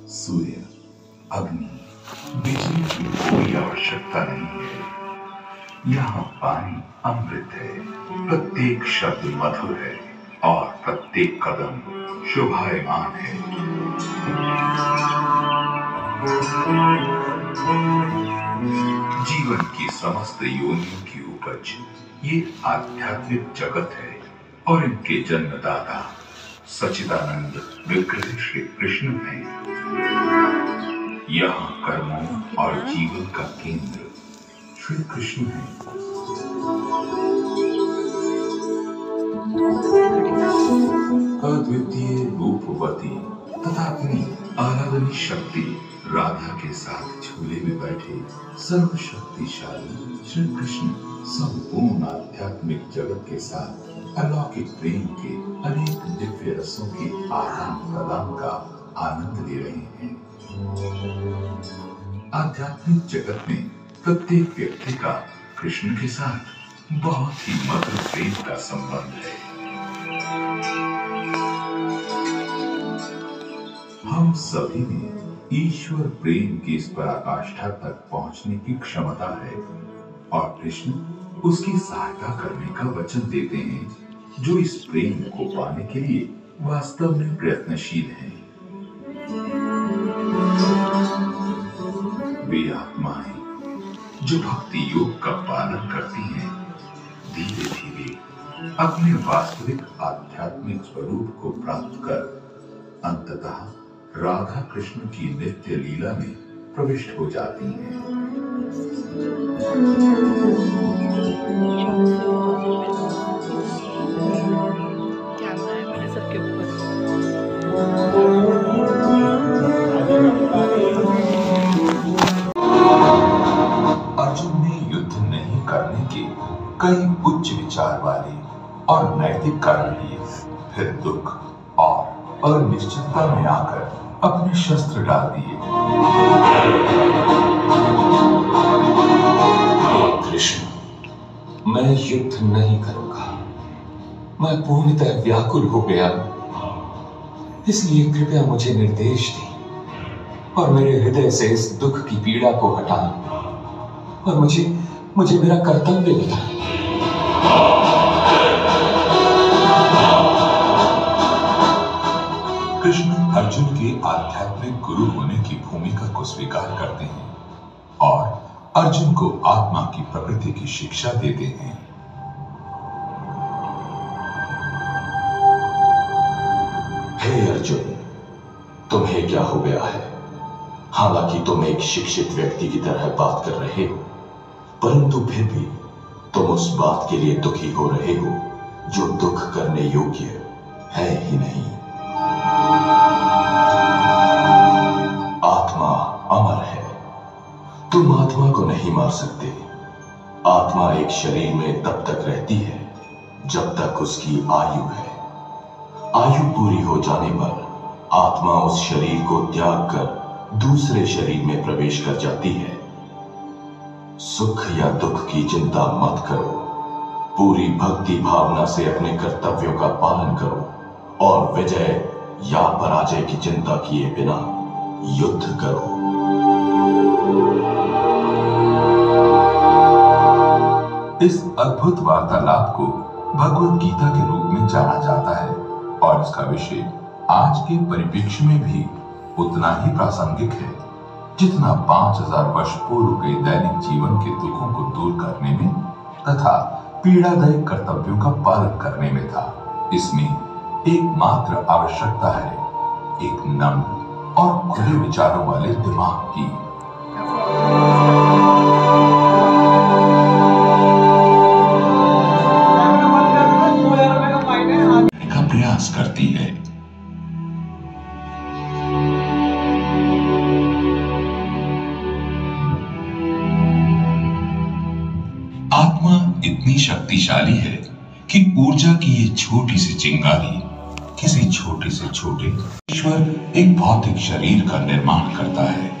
सूर्य, अग्नि, बिजली की कोई आवश्यकता नहीं है। यहाँ पानी अमृत है, प्रत्येक शब्द मधुर है और प्रत्येक कदम शोभायमान है। जीवन की समस्त योनियों की उपज ये आध्यात्मिक जगत है और इनके जन्मदाता सच्चिदानंद विग्रह श्री कृष्ण है। यहाँ कर्मों और जीवन का केंद्र श्री कृष्ण है। अद्वितीय रूपवती तथा अपनी आराधनी शक्ति राधा के साथ झूले में बैठे सर्वशक्तिशाली श्री कृष्ण संपूर्ण आध्यात्मिक जगत के साथ अलौकिक प्रेम के अनेक दिव्य रसों के आदान प्रदान का आनंद ले रहे हैं। आध्यात्मिक जगत में प्रत्येक व्यक्ति का कृष्ण के साथ बहुत ही मधुर प्रेम का संबंध है। हम सभी में ईश्वर प्रेम की इस पराकाष्ठा तक पहुंचने की क्षमता है और कृष्ण उसकी सहायता करने का वचन देते हैं जो इस प्रेम को पाने के लिए वास्तव में प्रयत्नशील हैं। वे आत्माएं जो भक्ति योग का पालन करती हैं, धीरे धीरे अपने वास्तविक आध्यात्मिक स्वरूप को प्राप्त कर अंततः राधा कृष्ण की नित्य लीला में प्रविष्ट हो जाती हैं। अर्जुन ने युद्ध नहीं करने के कई उच्च विचार वाले और नैतिक कारण लिए, फिर दुख और अनिश्चितता में आकर अपने शस्त्र डाल दिए। कृष्ण, मैं युद्ध नहीं करूंगा। मैं पूर्णतः व्याकुल हो गया, इसलिए कृपया मुझे निर्देश दें और मेरे हृदय से इस दुख की पीड़ा को हटाएं और मुझे मेरा कर्तव्य बताएं। कृष्ण अर्जुन के आध्यात्मिक गुरु होने की भूमिका को स्वीकार करते हैं और अर्जुन को आत्मा की प्रकृति की शिक्षा देते हैं। हे अर्जुन, तुम्हें क्या हो गया है? हालांकि तुम एक शिक्षित व्यक्ति की तरह बात कर रहे हो, परंतु फिर भी तुम उस बात के लिए दुखी हो रहे हो जो दुख करने योग्य है ही नहीं। आत्मा अमर है, तुम आत्मा को नहीं मार सकते। आत्मा एक शरीर में तब तक रहती है जब तक उसकी आयु है। आयु पूरी हो जाने पर आत्मा उस शरीर को त्याग कर दूसरे शरीर में प्रवेश कर जाती है। सुख या दुख की चिंता मत करो, पूरी भक्ति भावना से अपने कर्तव्यों का पालन करो और विजय या पराजय की चिंता किए बिना युद्ध करो। इस अद्भुत वार्तालाप को भगवत गीता के रूप में जाना जाता है और इसका विषय आज के परिप्रेक्ष्य में भी उतना ही प्रासंगिक है जितना 5000 वर्ष पूर्व के दैनिक जीवन के दुखों को दूर करने में तथा पीड़ादायक कर्तव्यों का पालन करने में था। इसमें एकमात्र आवश्यकता है एक नम्र और खुले विचारों वाले दिमाग की। का प्रयास करती है। आत्मा इतनी शक्तिशाली है कि ऊर्जा की ये छोटी सी चिंगारी किसी छोटे से छोटे ईश्वर एक भौतिक शरीर का निर्माण करता है।